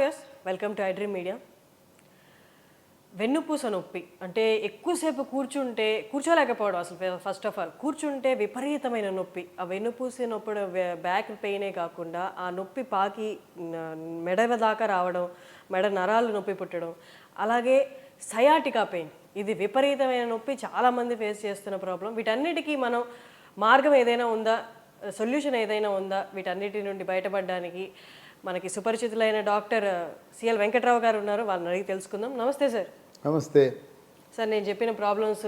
Viewers, welcome to iDream media. వెన్నుపూస నొప్పి అంటే ఎక్కువసేపు కూర్చోలేకపోవడం. అసలు ఫస్ట్ ఆఫ్ ఆల్ కూర్చుంటే విపరీతమైన నొప్పి. ఆ వెన్నుపూస నొప్పి బ్యాక్ పెయినే కాకుండా ఆ నొప్పి పాకి మెడ దాకా రావడం, మెడ నరాలు నొప్పి పుట్టడం, అలాగే సయాటికా పెయిన్. ఇది విపరీతమైన నొప్పి, చాలామంది ఫేస్ చేస్తున్న ప్రాబ్లం. వీటన్నిటికీ మనం మార్గం ఏదైనా ఉందా, సొల్యూషన్ ఏదైనా ఉందా వీటన్నిటి నుండి బయటపడడానికి? మనకి సుపరిచితులైన డాక్టర్ సిఎల్ వెంకట్రావు గారు ఉన్నారు, వాళ్ళని అడిగి తెలుసుకుందాం. నమస్తే సార్. నమస్తే సార్, నేను చెప్పిన ప్రాబ్లమ్స్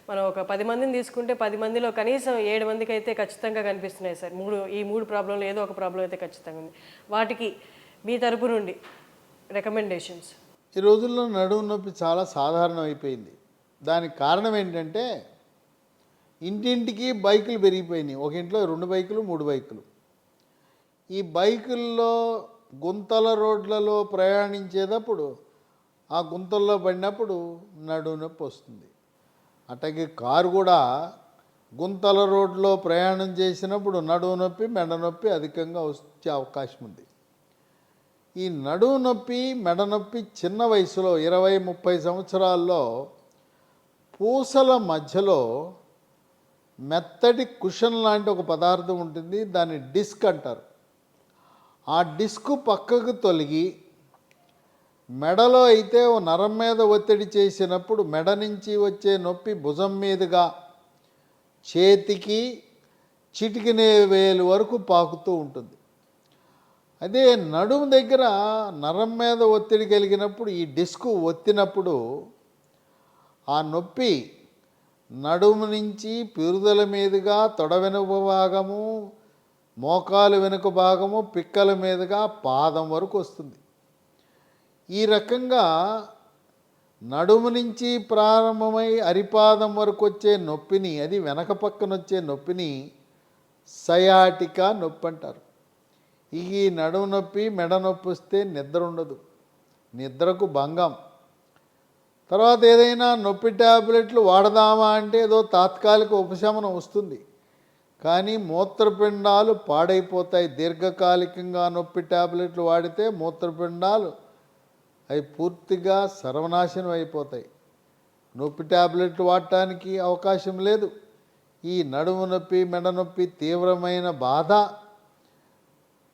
మనం ఒక 10 మందిని తీసుకుంటే 10 మందిలో కనీసం 7 మందికి అయితే ఖచ్చితంగా కనిపిస్తున్నాయి సార్. ఈ మూడు ప్రాబ్లంలో ఏదో ఒక ప్రాబ్లం అయితే ఖచ్చితంగా ఉంది. వాటికి మీ తరపు నుండి రికమెండేషన్స్? ఈ రోజుల్లో నడుము నొప్పి చాలా సాధారణం అయిపోయింది. దానికి కారణం ఏంటంటే ఇంటింటికి బైకులు పెరిగిపోయినాయి. ఒక ఇంట్లో 2 బైకులు 3 బైకులు. ఈ బైకుల్లో గుంతల రోడ్లలో ప్రయాణించేటప్పుడు ఆ గుంతల్లో పడినప్పుడు నడుము నొప్పి వస్తుంది. అట్లాగే కారు కూడా గుంతల రోడ్లో ప్రయాణం చేసినప్పుడు నడుము నొప్పి, మెడ నొప్పి అధికంగా వచ్చే అవకాశం ఉంది. ఈ నడుము నొప్పి, మెడ నొప్పి చిన్న వయసులో 20-30 సంవత్సరాల్లో పూసల మధ్యలో మెత్తటి కుషన్ లాంటి ఒక పదార్థం ఉంటుంది, దాన్ని డిస్క్ అంటారు. ఆ డిస్క్ పక్కకు తొలగి మెడలో అయితే ఓ నరం మీద ఒత్తిడి చేసినప్పుడు మెడ నుంచి వచ్చే నొప్పి భుజం మీదుగా చేతికి చిటికినే వేలు వరకు పాకుతూ ఉంటుంది. అదే నడుము దగ్గర నరం మీద ఒత్తిడి కలిగినప్పుడు ఈ డిస్క్ ఒత్తినప్పుడు ఆ నొప్పి నడుము నుంచి పిరుదల మీదుగా తొడ వెనుక భాగము, మోకాలు వెనుక భాగము, పిక్కల మీదుగా పాదం వరకు వస్తుంది. ఈ రకంగా నడుము నుంచి ప్రారంభమై అరిపాదం వరకు వచ్చే నొప్పిని, అది వెనక పక్కన వచ్చే నొప్పిని సయాటికా నొప్పి అంటారు. ఈ నడుము నొప్పి, మెడ నొప్పి వస్తే నిద్ర ఉండదు, నిద్రకు భంగం. తర్వాత ఏదైనా నొప్పి ట్యాబ్లెట్లు వాడదామా అంటే ఏదో తాత్కాలిక ఉపశమనం వస్తుంది, కానీ మూత్రపిండాలు పాడైపోతాయి. దీర్ఘకాలికంగా నొప్పి ట్యాబ్లెట్లు వాడితే మూత్రపిండాలు అవి పూర్తిగా సర్వనాశనం అయిపోతాయి. నొప్పి ట్యాబ్లెట్లు వాడటానికి అవకాశం లేదు. ఈ నడుము నొప్పి, మెడ నొప్పి తీవ్రమైన బాధ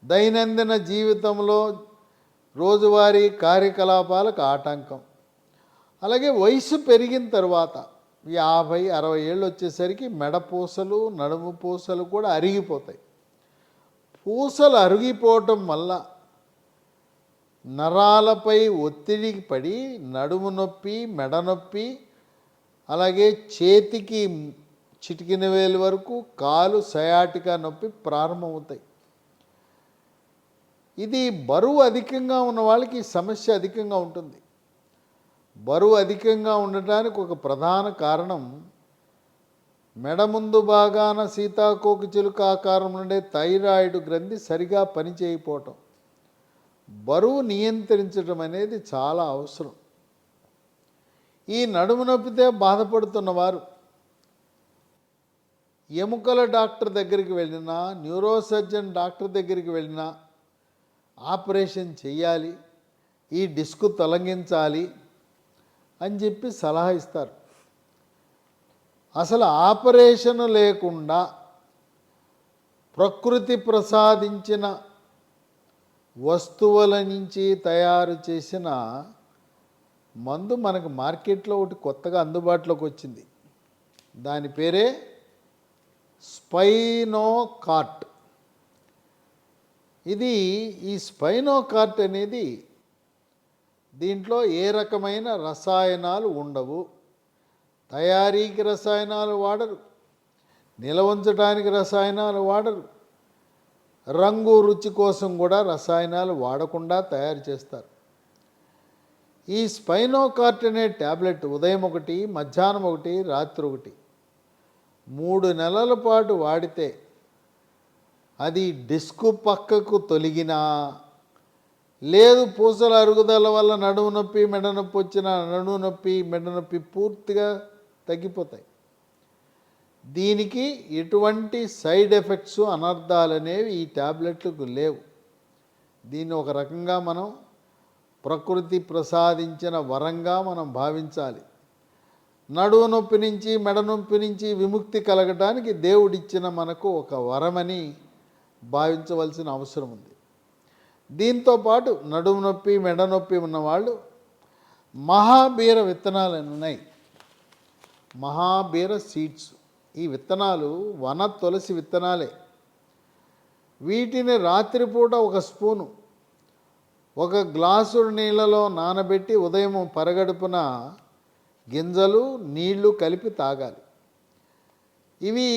దైనందిన జీవితంలో రోజువారీ కార్యకలాపాలకు ఆటంకం. అలాగే వయసు పెరిగిన తర్వాత 50-60 ఏళ్ళు వచ్చేసరికి మెడ పూసలు, నడుము పూసలు కూడా అరిగిపోతాయి. పూసలు అరిగిపోవటం వల్ల నరాలపై ఒత్తిడి పడి నడుము నొప్పి, మెడ నొప్పి, అలాగే చేతికి చిటికిన వేలు వరకు కాలు సయాటికా నొప్పి ప్రారంభమవుతాయి. ఇది బరువు అధికంగా ఉన్న వాళ్ళకి ఈ సమస్య అధికంగా ఉంటుంది. బరువు అధికంగా ఉండటానికి ఒక ప్రధాన కారణం మెడ ముందు భాగాన సీతాకోక చిలుక ఆకారం ఉండే థైరాయిడ్ గ్రంథి సరిగా పనిచేయకపోవటం. బరువు నియంత్రించడం అనేది చాలా అవసరం. ఈ నడుము నొప్పితే బాధపడుతున్నవారు ఎముకల డాక్టర్ దగ్గరికి వెళ్ళినా, న్యూరోసర్జన్ డాక్టర్ దగ్గరికి వెళ్ళినా ఆపరేషన్ చేయాలి, ఈ డిస్క్ తొలగించాలి అని చెప్పి సలహా ఇస్తారు. అసలు ఆపరేషన్ లేకుండా ప్రకృతి ప్రసాదించిన వస్తువుల నుంచి తయారు చేసిన మందు మనకు మార్కెట్లో ఒకటి కొత్తగా అందుబాటులోకి వచ్చింది. దాని పేరే స్పైనోకార్ట్. ఈ స్పైనోకార్ట్ అనేది దీంట్లో ఏ రకమైన రసాయనాలు ఉండవు. తయారీకి రసాయనాలు వాడరు, నిల్వ ఉంచడానికి రసాయనాలు వాడరు, రంగు రుచి కోసం కూడా రసాయనాలు వాడకుండా తయారు చేస్తారు. ఈ స్పైనోకార్ట్ అనే ట్యాబ్లెట్ ఉదయం 1, మధ్యాహ్నం 1, రాత్రి 1 3 నెలల పాటు వాడితే అది డిస్కు పక్కకు తొలగినా, లేదు పూసల అరుగుదల వల్ల నడుము నొప్పి, మెడ నొప్పి వచ్చిన నడుము నొప్పి, మెడ నొప్పి పూర్తిగా తగ్గిపోతాయి. దీనికి ఎటువంటి సైడ్ ఎఫెక్ట్స్, అనర్థాలు అనేవి ఈ ట్యాబ్లెట్లకు లేవు. దీన్ని ఒక రకంగా మనం ప్రకృతి ప్రసాదించిన వరంగా మనం భావించాలి. నడుము నొప్పి నుంచి మెడ నొప్పి నుంచి విముక్తి కలగటానికి దేవుడిచ్చిన మనకు ఒక వరమని భావించవలసిన అవసరం ఉంది. దీంతోపాటు నడుము నొప్పి మెడ నొప్పి ఉన్నవాళ్ళు మహాబీర విత్తనాలు ఉన్నాయి. మహాబీర సీడ్స్, ఈ విత్తనాలు వన తులసి విత్తనాలే. వీటిని రాత్రిపూట ఒక స్పూను ఒక గ్లాసు నీళ్ళలో నానబెట్టి ఉదయం పరగడుపున గింజలు నీళ్లు కలిపి తాగాలి. ఇవి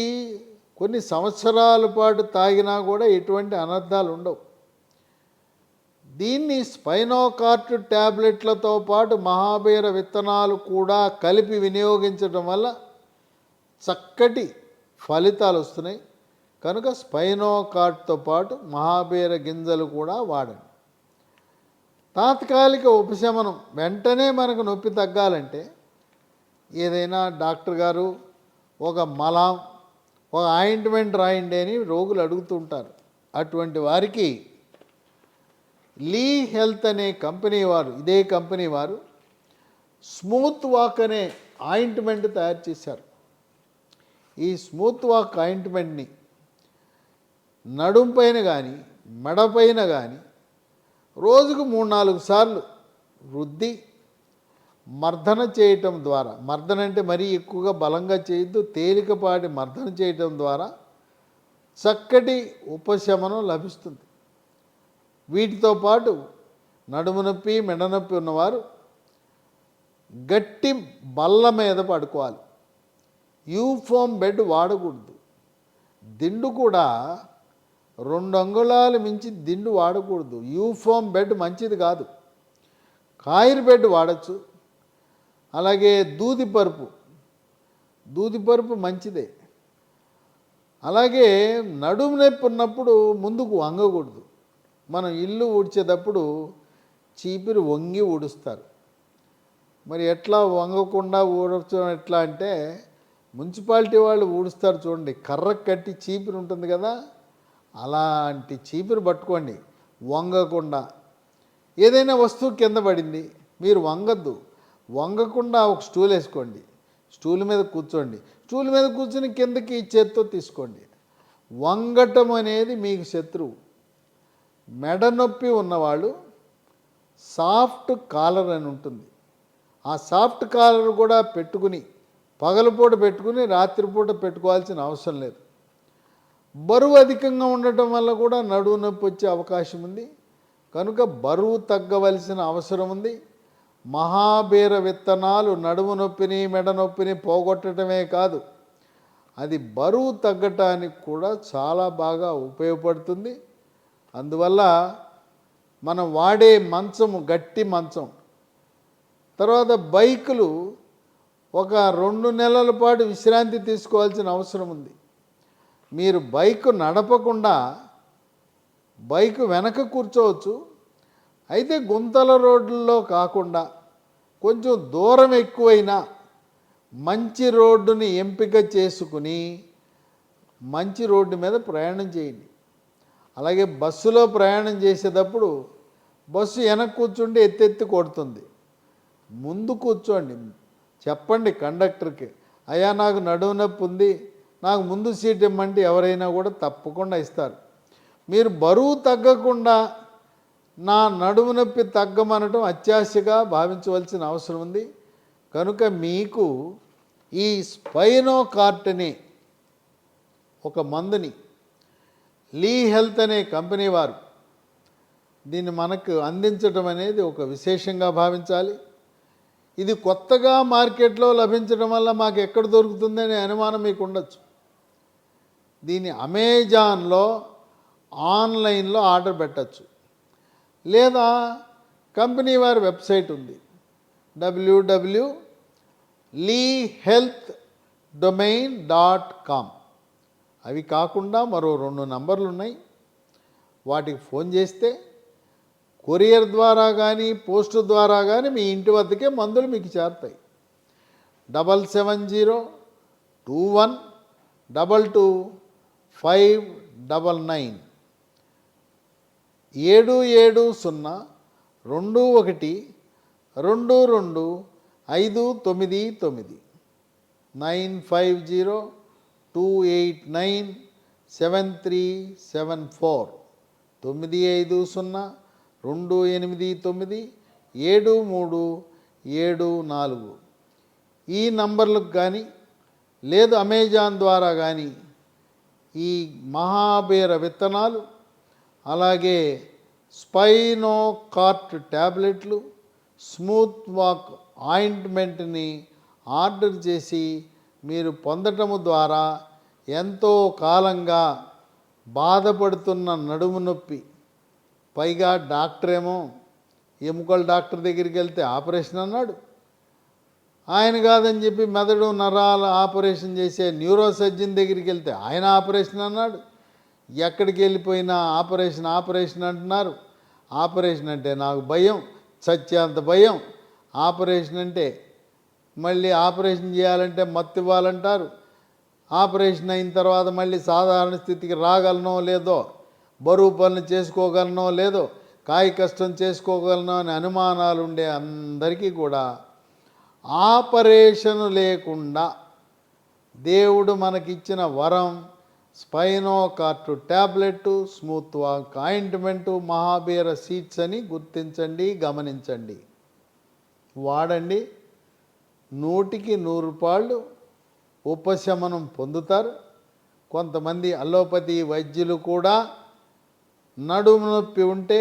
కొన్ని సంవత్సరాల పాటు తాగినా కూడా ఎటువంటి అనర్థాలు ఉండవు. దీన్ని స్పైనోకార్ట్ ట్యాబ్లెట్లతో పాటు మహాబీర విత్తనాలు కూడా కలిపి వినియోగించడం వల్ల చక్కటి ఫలితాలు వస్తున్నాయి. కనుక స్పైనోకార్ట్తో పాటు మహాబీర గింజలు కూడా వాడండి. తాత్కాలిక ఉపశమనం, వెంటనే మనకు నొప్పి తగ్గాలంటే ఏదైనా డాక్టర్ గారు ఒక మలాం, ఒక ఆయింట్మెంట్ రాయండి అని రోగులు అడుగుతుంటారు. అటువంటి వారికి లీ హెల్త్ అనే కంపెనీ వారు, ఇదే కంపెనీ వారు స్మూత్ వాక్ అనే ఆయింట్మెంట్ తయారు చేశారు. ఈ స్మూత్ వాక్ ఆయింట్మెంట్ని నడుం పైన కానీ మెడపైన కానీ రోజుకు 3-4 సార్లు రుద్ది మర్దన చేయటం ద్వారా, మర్దన అంటే మరీ ఎక్కువగా బలంగా చేయొద్దు, తేలికపాటి మర్దన చేయటం ద్వారా చక్కటి ఉపశమనం లభిస్తుంది. వీటితో పాటు నడుము నొప్పి మెడ నొప్పి ఉన్నవారు గట్టి బల్ల మీద పడుకోవాలి. యూఫోమ్ బెడ్ వాడకూడదు. దిండు కూడా 2 అంగుళాలు మించి దిండు వాడకూడదు. యూఫోమ్ బెడ్ మంచిది కాదు. కాయిర్ బెడ్ వాడచ్చు. అలాగే దూదిపరుపు మంచిదే. అలాగే నడుము నొప్పి ఉన్నప్పుడు ముందుకు వంగకూడదు. మనం ఇల్లు ఊడ్చేటప్పుడు చీపిరి వంగి ఊడుస్తారు. మరి ఎట్లా వంగకుండా ఊడచడం ఎట్లా అంటే, మున్సిపాలిటీ వాళ్ళు ఊడుస్తారు చూడండి, కర్ర కట్టి చీపిరి ఉంటుంది కదా, అలాంటి చీపిరి పట్టుకోండి వంగకుండా. ఏదైనా వస్తువు కింద పడింది, మీరు వంగద్దు. వంగకుండా ఒక స్టూల్ వేసుకోండి, స్టూల్ మీద కూర్చోండి, స్టూల్ మీద కూర్చొని కిందకి చేత్తో తీసుకోండి. వంగటం అనేది మీకు శత్రువు. మెడ నొప్పి ఉన్నవాళ్ళు సాఫ్ట్ కాలర్ అని ఉంటుంది. ఆ సాఫ్ట్ కాలర్ కూడా పెట్టుకుని, పగలపూట పెట్టుకుని రాత్రిపూట పెట్టుకోవాల్సిన అవసరం లేదు. బరువు అధికంగా ఉండటం వల్ల కూడా నడుము నొప్పి వచ్చే అవకాశం ఉంది. కనుక బరువు తగ్గవలసిన అవసరం ఉంది. మహాబీర విత్తనాలు నడుము నొప్పిని మెడ నొప్పిని పోగొట్టడమే కాదు, అది బరువు తగ్గటానికి కూడా చాలా బాగా ఉపయోగపడుతుంది. అందువల్ల మనం వాడే మంచము గట్టి మంచం. తర్వాత బైకులు ఒక 2 నెలల పాటు విశ్రాంతి తీసుకోవాల్సిన అవసరం ఉంది. మీరు బైకు నడపకుండా బైకు వెనక కూర్చోవచ్చు. అయితే గుంతల రోడ్లలో కాకుండా కొంచెం దూరం ఎక్కువైనా మంచి రోడ్డుని ఎంపిక చేసుకుని మంచి రోడ్డు మీద ప్రయాణం చేయండి. అలాగే బస్సులో ప్రయాణం చేసేటప్పుడు బస్సు వెనక కూర్చుంటే ఎత్తెత్తి కొడుతుంది. ముందు కూర్చోండి. చెప్పండి కండక్టర్కి, అయ్యా నాకు నడుము నొప్పి ఉంది, నాకు ముందు సీట్ ఇమ్మంటే ఎవరైనా కూడా తప్పకుండా ఇస్తారు. మీరు బరువు తగ్గకుండా నా నడుము నొప్పి తగ్గమనటం అత్యాశగా భావించవలసిన అవసరం ఉంది. కనుక మీకు ఈ స్పైనోకార్ట్ అనే ఒక మందుని లీ హెల్త్ అనే కంపెనీ వారు దీన్ని మనకు అందించడం అనేది ఒక విశేషంగా భావించాలి. ఇది కొత్తగా మార్కెట్లో లభించడం వల్ల మాకు ఎక్కడ దొరుకుతుందనే అనుమానం మీకు ఉండొచ్చు. దీన్ని అమెజాన్లో ఆన్లైన్లో ఆర్డర్ పెట్టచ్చు, లేదా కంపెనీ వారి వెబ్సైట్ ఉంది www.leehealthdomain.com. అవి కాకుండా మరో 2 నంబర్లు ఉన్నాయి. వాటికి ఫోన్ చేస్తే కొరియర్ ద్వారా కానీ పోస్టు ద్వారా కానీ మీ ఇంటి వద్దకే మందులు మీకు చేరుతాయి. 7702122599 770 212229 950-289-7374 950-289-7374 ఈ నంబర్లకు కానీ లేదు అమెజాన్ ద్వారా కానీ ఈ మహాబీర విత్తనాలు అలాగే స్పైనో కార్ట్ ట్యాబ్లెట్లు స్మూత్ వాక్ ఆయింట్మెంట్ని ఆర్డర్ చేసి మీరు పొందటము ద్వారా ఎంతో కాలంగా బాధపడుతున్న నడుము నొప్పి, పైగా డాక్టర్ ఏమో ఎముకల డాక్టర్ దగ్గరికి వెళ్తే ఆపరేషన్ అన్నాడు, ఆయన కాదని చెప్పి మెదడు నరాల ఆపరేషన్ చేసే న్యూరో సర్జన్ దగ్గరికి వెళ్తే ఆయన ఆపరేషన్ అన్నాడు. ఎక్కడికి వెళ్ళిపోయినా ఆపరేషన్ అంటున్నారు. ఆపరేషన్ అంటే నాకు భయం, చచ్చేంత భయం. ఆపరేషన్ అంటే మళ్ళీ ఆపరేషన్ చేయాలంటే మత్తు ఇవ్వాలంటారు. ఆపరేషన్ అయిన తర్వాత మళ్ళీ సాధారణ స్థితికి రాగలనో లేదో, బరువు పనులు చేసుకోగలనో లేదో, కాయ కష్టం చేసుకోగలనో అని అనుమానాలు ఉండే అందరికీ కూడా ఆపరేషన్ లేకుండా దేవుడు మనకిచ్చిన వరం Spinocart tablet, Smooth Walk ointment, మహాబీర సీడ్స్ అని గుర్తించండి, గమనించండి, వాడండి. 100% ఉపశమనం పొందుతారు. కొంతమంది అలోపతి వైద్యులు కూడా నడుము నొప్పి ఉంటే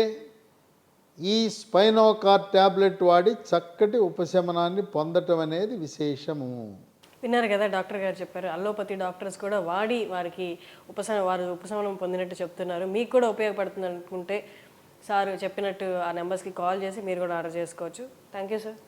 ఈ స్పైనో కార్ట్ ట్యాబ్లెట్ వాడి చక్కటి ఉపశమనాన్ని పొందటం అనేది విశేషము. విన్నారు కదా, డాక్టర్ గారు చెప్పారు. అల్లోపతి డాక్టర్స్ కూడా వాడి వారు ఉపశమనం పొందినట్టు చెప్తున్నారు. మీకు కూడా ఉపయోగపడుతుంది అనుకుంటే సార్ చెప్పినట్టు ఆ నెంబర్స్కి కాల్ చేసి మీరు కూడా ఆర్డర్ చేసుకోవచ్చు. Thank you sir.